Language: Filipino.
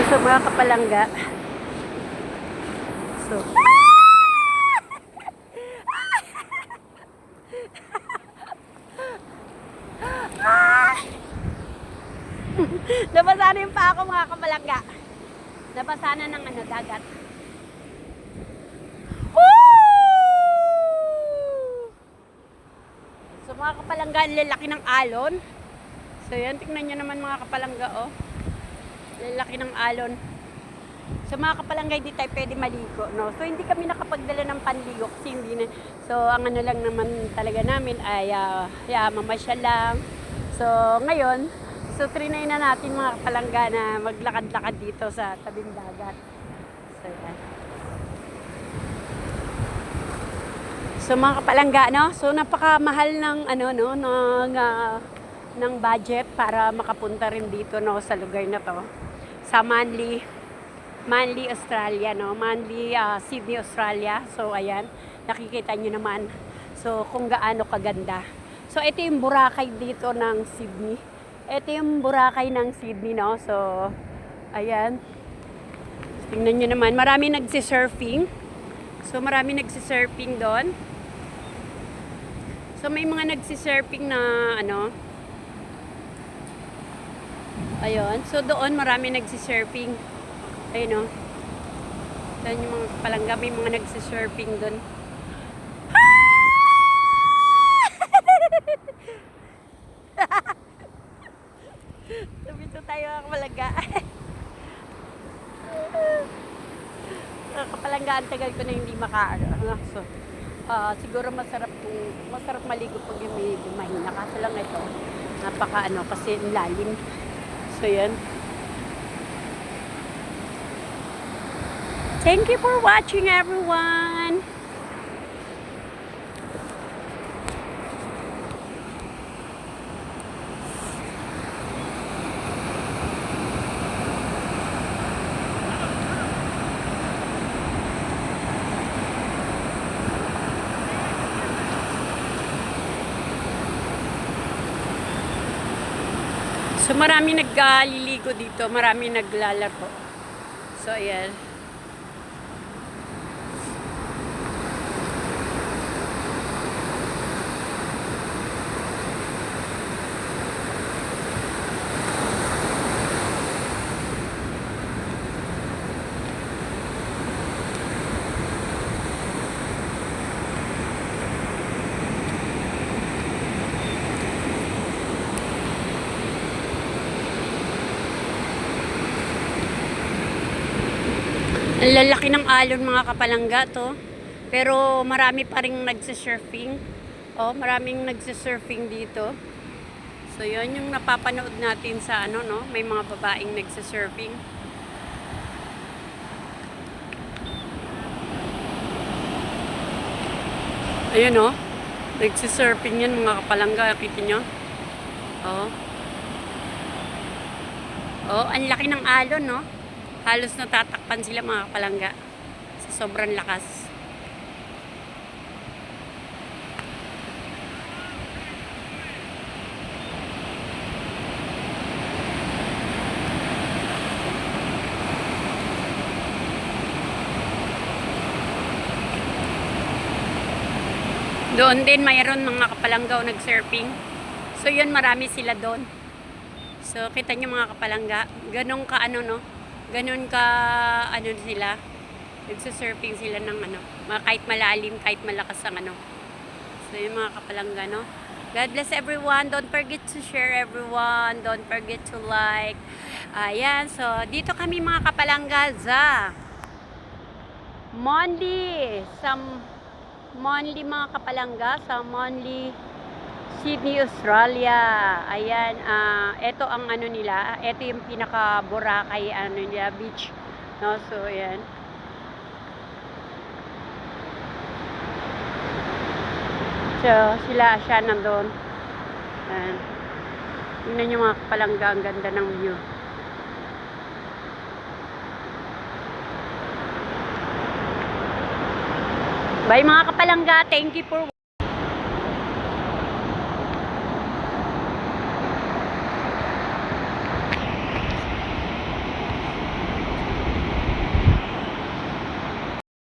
So mga kapalangga. So nabasa na yung pa ako mga kapalangga. Nabasa na ng dagat. So mga kapalangga, lalaki ng alon. So yan, tingnan nyo naman mga kapalangga, oh. Lalaki ng alon. So mga kapalangga, hindi tayo pwede maligo, no? So hindi kami nakapagdala ng panligo kasi hindi na. So ang ano lang naman talaga namin ay mamasyal lang. So ngayon, so trinay na natin mga kapalangga na maglakad-lakad dito sa tabing dagat. So yan. So mga kapalangga, no? So napakamahal ng ng budget para makapunta rin dito, no, sa lugar na to. Sa Manly, Australia, no? Manly, Sydney, Australia. So ayan, nakikita nyo naman. So kung gaano kaganda. So ito yung Boracay dito ng Sydney. Ito yung Boracay ng Sydney, no? So ayan. Tingnan nyo naman, marami nagsisurfing. So marami nagsisurfing doon. So may mga nagsisurfing na ayun. So doon marami nagsisurfing. Ayun, oh. Doon yung mga palangga, may mga nagsisurfing doon. Dito tayo mga kapalangga. Kapalangga, ang tagal ko na hindi So, siguro masarap maligo pag yung medyo mahina. Kaso lang ito, kasi lalim. So yan. Thank you for watching, everyone. So marami nagliligo dito, marami naglalaro. So ayan. Ang lalaki ng alon mga kapalangga to. Pero marami pa ring nagsisurfing. Oh, maraming nagsisurfing dito. So yun yung napapanood natin sa no? May mga babaeng nagsisurfing. Ayun, oh. Nagsisurfing yan mga kapalangga. Kita nyo? Oh. Oh, ang laki ng alon, no? Halos natatakpan sila mga kapalangga sa sobrang lakas. Doon din mayroon mga kapalanggaw nag-surfing. So yun, marami sila doon. So kita nyo mga kapalangga, ganun ka no? Ganun ka sila, nagsusurfing sila ng kahit malalim, kahit malakas ang So yung mga kapalangga, no? God bless everyone. Don't forget to share, everyone. Don't forget to like. Ayan, so dito kami mga kapalangga sa Manly, mga kapalangga, sa Manly, Sydney, Australia. Ayan, ito ang nila, ito yung pinaka Boracay nila beach, no? So ayan. So siya nandoon. Ayan. Tingnan niyo mga kapalangga, ang ganda ng view. Bye mga kapalangga, thank you for